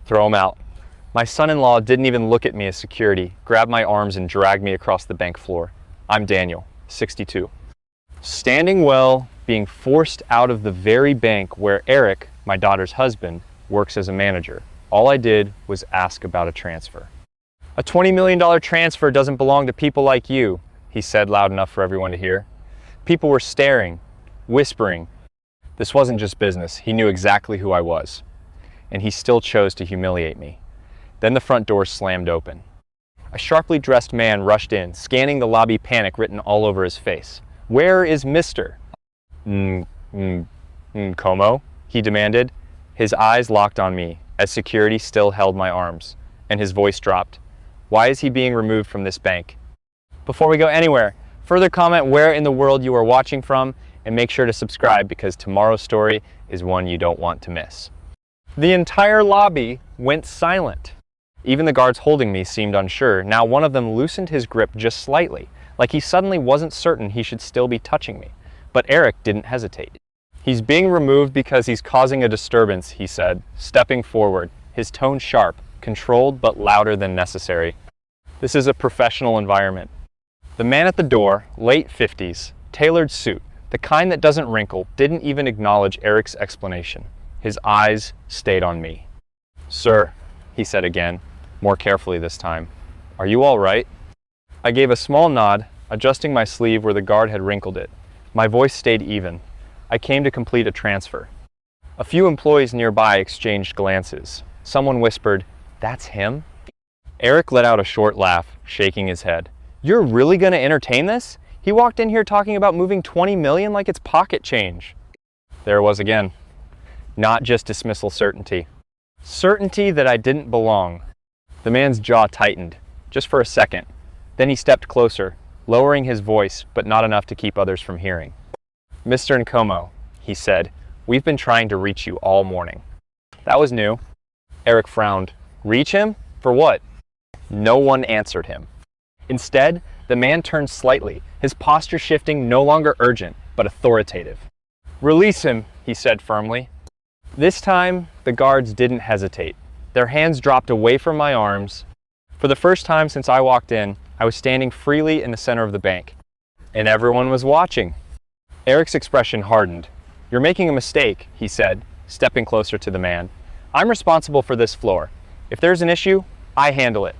Throw him out. My son-in-law didn't even look at me as security, grabbed my arms and dragged me across the bank floor. I'm Daniel, 62. Standing well, being forced out of the very bank where Eric, my daughter's husband, works as a manager. All I did was ask about a transfer. A $20 million transfer doesn't belong to people like you, he said loud enough for everyone to hear. People were staring, whispering. This wasn't just business. He knew exactly who I was. And he still chose to humiliate me. Then the front door slammed open. A sharply dressed man rushed in, scanning the lobby, panic written all over his face. Where is Mr. Como? He demanded. His eyes locked on me as security still held my arms, and his voice dropped. Why is he being removed from this bank? Before we go anywhere, further comment where in the world you are watching from, and make sure to subscribe because tomorrow's story is one you don't want to miss. The entire lobby went silent. Even the guards holding me seemed unsure. Now one of them loosened his grip just slightly, like he suddenly wasn't certain he should still be touching me. But Eric didn't hesitate. He's being removed because he's causing a disturbance, he said, stepping forward, his tone sharp, controlled but louder than necessary. This is a professional environment. The man at the door, late 50s, tailored suit, the kind that doesn't wrinkle, didn't even acknowledge Eric's explanation. His eyes stayed on me. Sir, he said again, more carefully this time. Are you all right? I gave a small nod, adjusting my sleeve where the guard had wrinkled it. My voice stayed even. I came to complete a transfer. A few employees nearby exchanged glances. Someone whispered, "That's him?" Eric let out a short laugh, shaking his head. You're really going to entertain this? He walked in here talking about moving 20 million like it's pocket change. There it was again. Not just dismissal certainty. Certainty that I didn't belong. The man's jaw tightened, just for a second. Then he stepped closer, lowering his voice, but not enough to keep others from hearing. Mr. Nkomo, he said, we've been trying to reach you all morning. That was new. Eric frowned. Reach him? For what? No one answered him. Instead, the man turned slightly, his posture shifting, no longer urgent, but authoritative. Release him, he said firmly. This time, the guards didn't hesitate. Their hands dropped away from my arms. For the first time since I walked in, I was standing freely in the center of the bank. And everyone was watching. Eric's expression hardened. You're making a mistake, he said, stepping closer to the man. I'm responsible for this floor. If there's an issue, I handle it.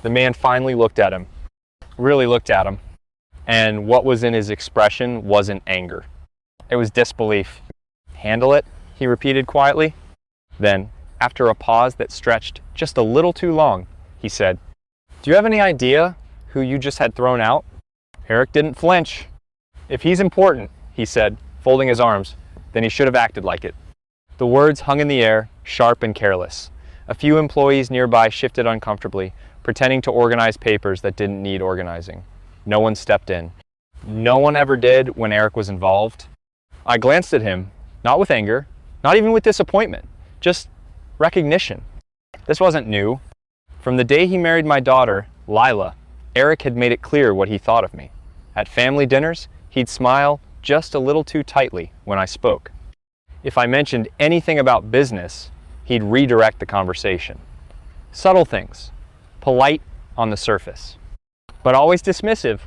The man finally looked at him. Really looked at him. And what was in his expression wasn't anger. It was disbelief. Handle it? He repeated quietly. Then, after a pause that stretched just a little too long, he said, do you have any idea who you just had thrown out? Eric didn't flinch. If he's important, he said, folding his arms, then he should have acted like it. The words hung in the air, sharp and careless. A few employees nearby shifted uncomfortably, pretending to organize papers that didn't need organizing. No one stepped in. No one ever did when Eric was involved. I glanced at him, not with anger, not even with disappointment, just recognition. This wasn't new. From the day he married my daughter, Lila, Eric had made it clear what he thought of me. At family dinners, he'd smile just a little too tightly when I spoke. If I mentioned anything about business, he'd redirect the conversation. Subtle things, polite on the surface, but always dismissive.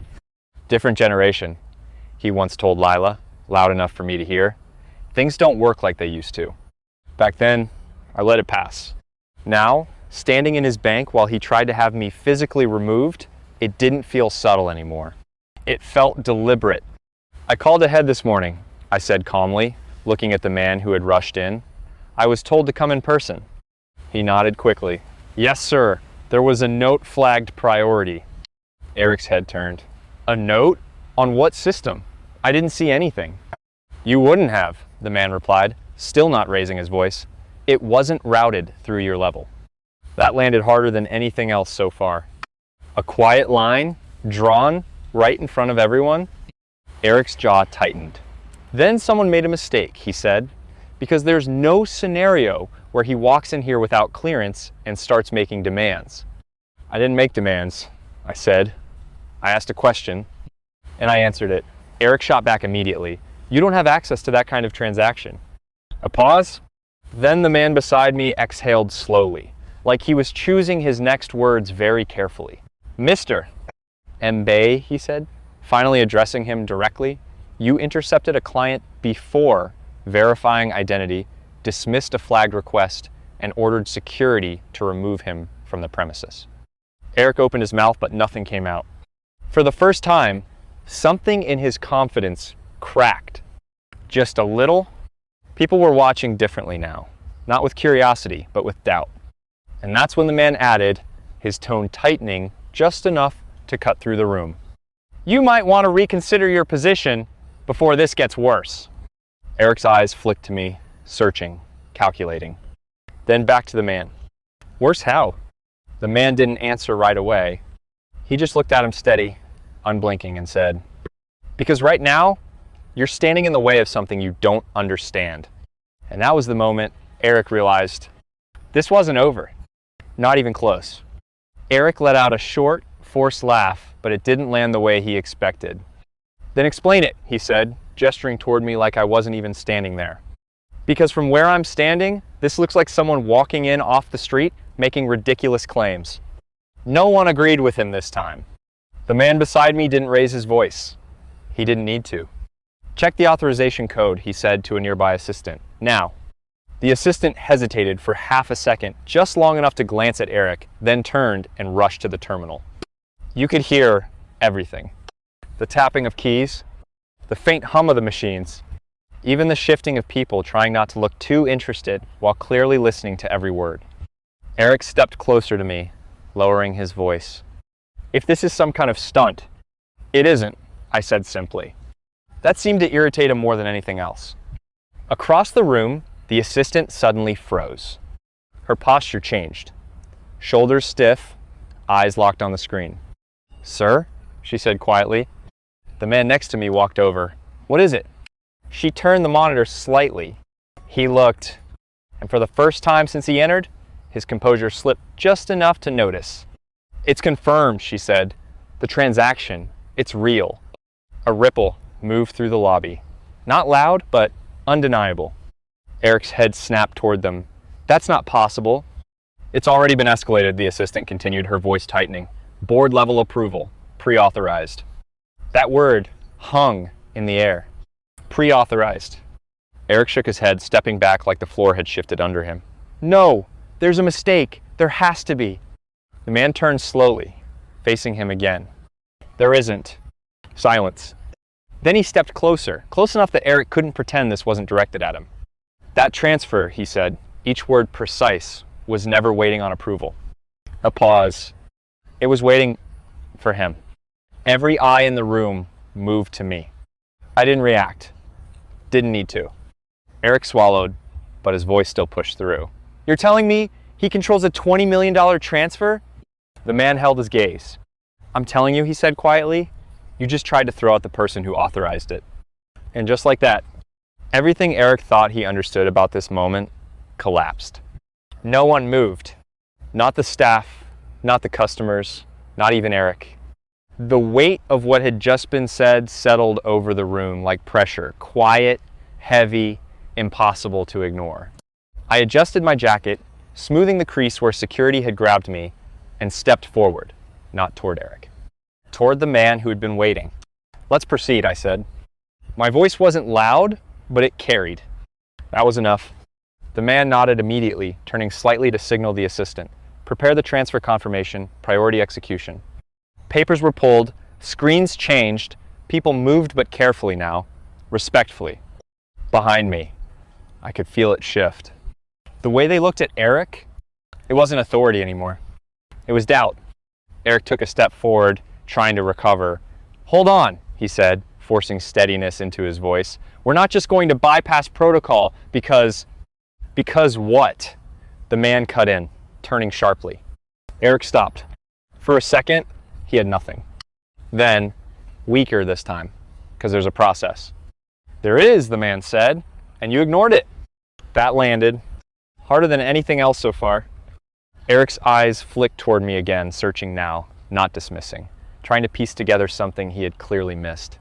Different generation, he once told Lila, loud enough for me to hear. Things don't work like they used to. Back then, I let it pass. Now, standing in his bank while he tried to have me physically removed, it didn't feel subtle anymore. It felt deliberate. I called ahead this morning, I said calmly, looking at the man who had rushed in. I was told to come in person. He nodded quickly. Yes, sir. There was a note flagged priority. Eric's head turned. A note? On what system? I didn't see anything. You wouldn't have, the man replied, still not raising his voice. It wasn't routed through your level. That landed harder than anything else so far. A quiet line, drawn right in front of everyone. Eric's jaw tightened. Then someone made a mistake, he said, because there's no scenario where he walks in here without clearance and starts making demands. I didn't make demands, I said. I asked a question, and I answered it. Eric shot back immediately. You don't have access to that kind of transaction. A pause? Then the man beside me exhaled slowly, like he was choosing his next words very carefully. "Mr. Mbaye," he said, finally addressing him directly, "you intercepted a client before verifying identity, dismissed a flagged request, and ordered security to remove him from the premises." Eric opened his mouth, but nothing came out. For the first time, something in his confidence cracked. Just a little. People were watching differently now, not with curiosity, but with doubt. And that's when the man added, his tone tightening just enough to cut through the room. "You might want to reconsider your position before this gets worse." Eric's eyes flicked to me, searching, calculating. Then back to the man. "Worse how?" The man didn't answer right away. He just looked at him steady, unblinking, and said, "Because right now, you're standing in the way of something you don't understand." And that was the moment Eric realized this wasn't over. Not even close. Eric let out a short, forced laugh, but it didn't land the way he expected. "Then explain it," he said, gesturing toward me like I wasn't even standing there. "Because from where I'm standing, this looks like someone walking in off the street, making ridiculous claims." No one agreed with him this time. The man beside me didn't raise his voice. He didn't need to. "Check the authorization code," he said to a nearby assistant. "Now." The assistant hesitated for half a second, just long enough to glance at Eric, then turned and rushed to the terminal. You could hear everything. The tapping of keys, the faint hum of the machines, even the shifting of people trying not to look too interested while clearly listening to every word. Eric stepped closer to me, lowering his voice. "If this is some kind of stunt." "It isn't," I said simply. That seemed to irritate him more than anything else. Across the room, the assistant suddenly froze. Her posture changed. Shoulders stiff, eyes locked on the screen. "Sir?" she said quietly. The man next to me walked over. "What is it?" She turned the monitor slightly. He looked, and for the first time since he entered, his composure slipped just enough to notice. "It's confirmed," she said. "The transaction, it's real." A ripple moved through the lobby. Not loud, but undeniable. Eric's head snapped toward them. "That's not possible." "It's already been escalated," the assistant continued, her voice tightening. "Board level approval, pre-authorized." That word hung in the air. Pre-authorized. Eric shook his head, stepping back like the floor had shifted under him. "No, there's a mistake. There has to be." The man turned slowly, facing him again. "There isn't." Silence. Then he stepped closer, close enough that Eric couldn't pretend this wasn't directed at him. "That transfer," he said, each word precise, "was never waiting on approval." A pause. It was waiting for him. Every eye in the room moved to me. I didn't react. Didn't need to. Eric swallowed, but his voice still pushed through. "You're telling me he controls a $20 million transfer?" The man held his gaze. "I'm telling you," he said quietly, "you just tried to throw out the person who authorized it." And just like that, everything Eric thought he understood about this moment collapsed. No one moved. Not the staff, not the customers, not even Eric. The weight of what had just been said settled over the room like pressure, quiet, heavy, impossible to ignore. I adjusted my jacket, smoothing the crease where security had grabbed me, and stepped forward, not toward Eric. Toward the man who had been waiting. "Let's proceed," I said. My voice wasn't loud, but it carried. That was enough. The man nodded immediately, turning slightly to signal the assistant. "Prepare the transfer confirmation, priority execution." Papers were pulled, screens changed, people moved but carefully now, respectfully. Behind me, I could feel it shift. The way they looked at Eric, it wasn't authority anymore. It was doubt. Eric took a step forward, trying to recover. "Hold on," he said, forcing steadiness into his voice. "We're not just going to bypass protocol because..." "Because what?" The man cut in, turning sharply. Eric stopped. For a second, he had nothing. Then, weaker this time, because there's a process. "There is," the man said, "and you ignored it." That landed. Harder than anything else so far. Eric's eyes flicked toward me again, searching now, not dismissing, trying to piece together something he had clearly missed.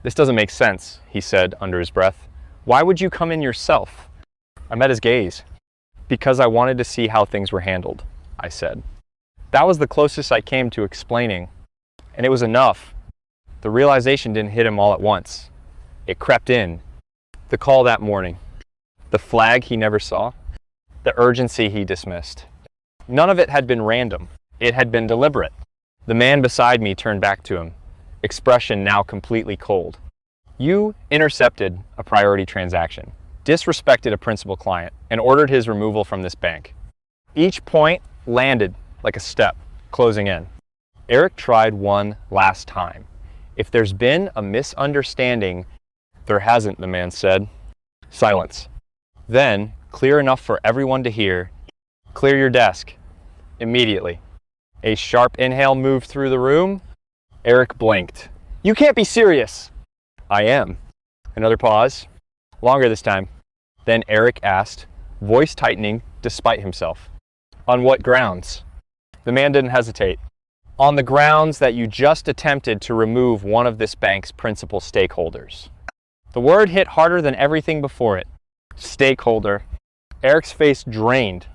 "This doesn't make sense," he said under his breath. "Why would you come in yourself?" I met his gaze. Because I wanted to see how things were handled, I said. That was the closest I came to explaining, and it was enough. The realization didn't hit him all at once. It crept in. The call that morning, the flag he never saw, the urgency he dismissed. None of it had been random. It had been deliberate. The man beside me turned back to him, expression now completely cold. You intercepted a priority transaction, disrespected a principal client, and ordered his removal from this bank. Each point landed like a step, closing in. Eric tried one last time. If there's been a misunderstanding, there hasn't, the man said. Silence. Then, clear enough for everyone to hear, clear your desk. Immediately. A sharp inhale moved through the room. Eric blinked. You can't be serious. I am. Another pause. Longer this time. Then Eric asked, voice tightening despite himself. On what grounds? The man didn't hesitate. On the grounds that you just attempted to remove one of this bank's principal stakeholders. The word hit harder than everything before it. Stakeholder. Eric's face drained.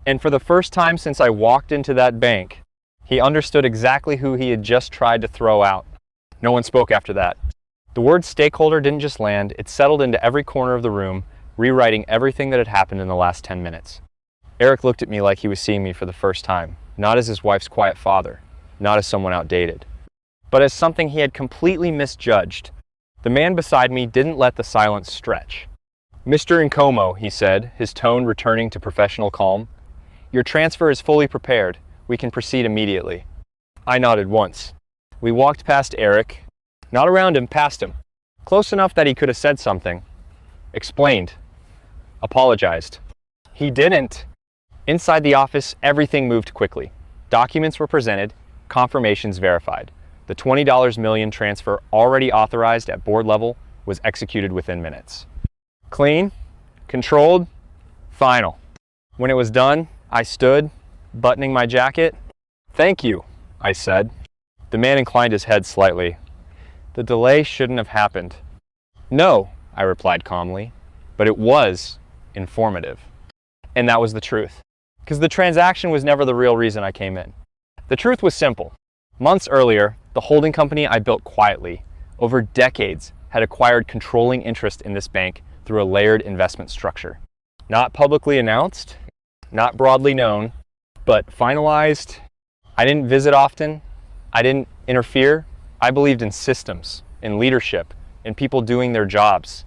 And for the first time since I walked into that bank, he understood exactly who he had just tried to throw out. No one spoke after that. The word stakeholder didn't just land, it settled into every corner of the room, rewriting everything that had happened in the last 10 minutes. Eric looked at me like he was seeing me for the first time, not as his wife's quiet father, not as someone outdated, but as something he had completely misjudged. The man beside me didn't let the silence stretch. Mr. Nkomo, he said, his tone returning to professional calm, your transfer is fully prepared. We can proceed immediately. I nodded once. We walked past Eric, not around him, past him, close enough that he could have said something. Explained. Apologized. He didn't. Inside the office, everything moved quickly. Documents were presented, confirmations verified. The $20 million transfer already authorized at board level was executed within minutes. Clean, controlled, final. When it was done, I stood, buttoning my jacket. Thank you, I said. The man inclined his head slightly. The delay shouldn't have happened. No, I replied calmly, but it was informative. And that was the truth. Because the transaction was never the real reason I came in. The truth was simple. Months earlier, the holding company I built quietly, over decades, had acquired controlling interest in this bank through a layered investment structure. Not publicly announced, not broadly known, but finalized. I didn't visit often. I didn't interfere. I believed in systems, in leadership, in people doing their jobs.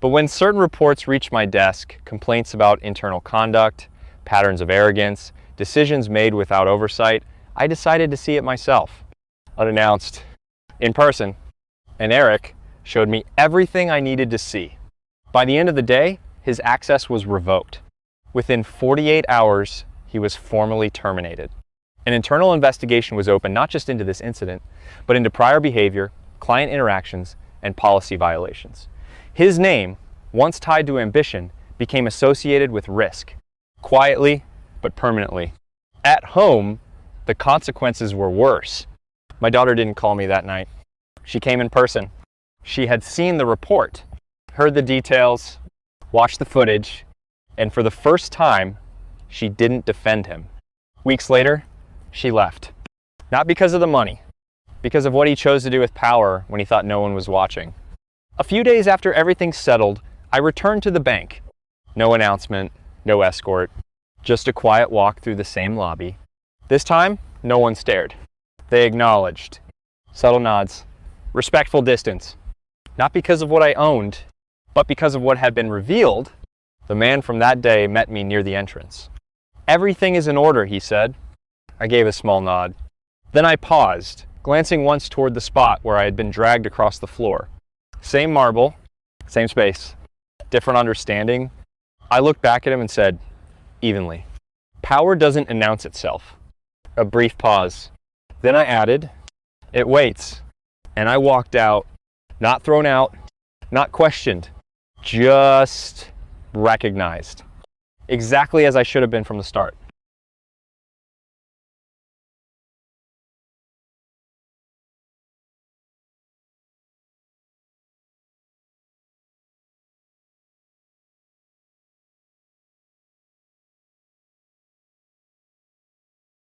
But when certain reports reached my desk, complaints about internal conduct, patterns of arrogance, decisions made without oversight, I decided to see it myself, unannounced, in person. And Eric showed me everything I needed to see. By the end of the day, his access was revoked. Within 48 hours, he was formally terminated. An internal investigation was opened not just into this incident, but into prior behavior, client interactions, and policy violations. His name, once tied to ambition, became associated with risk, quietly but permanently. At home, the consequences were worse. My daughter didn't call me that night. She came in person. She had seen the report, heard the details, watched the footage, and for the first time, she didn't defend him. Weeks later, she left. Not because of the money, because of what he chose to do with power when he thought no one was watching. A few days after everything settled, I returned to the bank. No announcement, no escort, just a quiet walk through the same lobby. This time, no one stared. They acknowledged. Subtle nods. Respectful distance. Not because of what I owned, but because of what had been revealed. The man from that day met me near the entrance. Everything is in order, he said. I gave a small nod. Then I paused, glancing once toward the spot where I had been dragged across the floor. Same marble, same space, different understanding. I looked back at him and said, evenly. Power doesn't announce itself. A brief pause. Then I added, it waits. And I walked out, not thrown out, not questioned, just recognized. Exactly as I should have been from the start.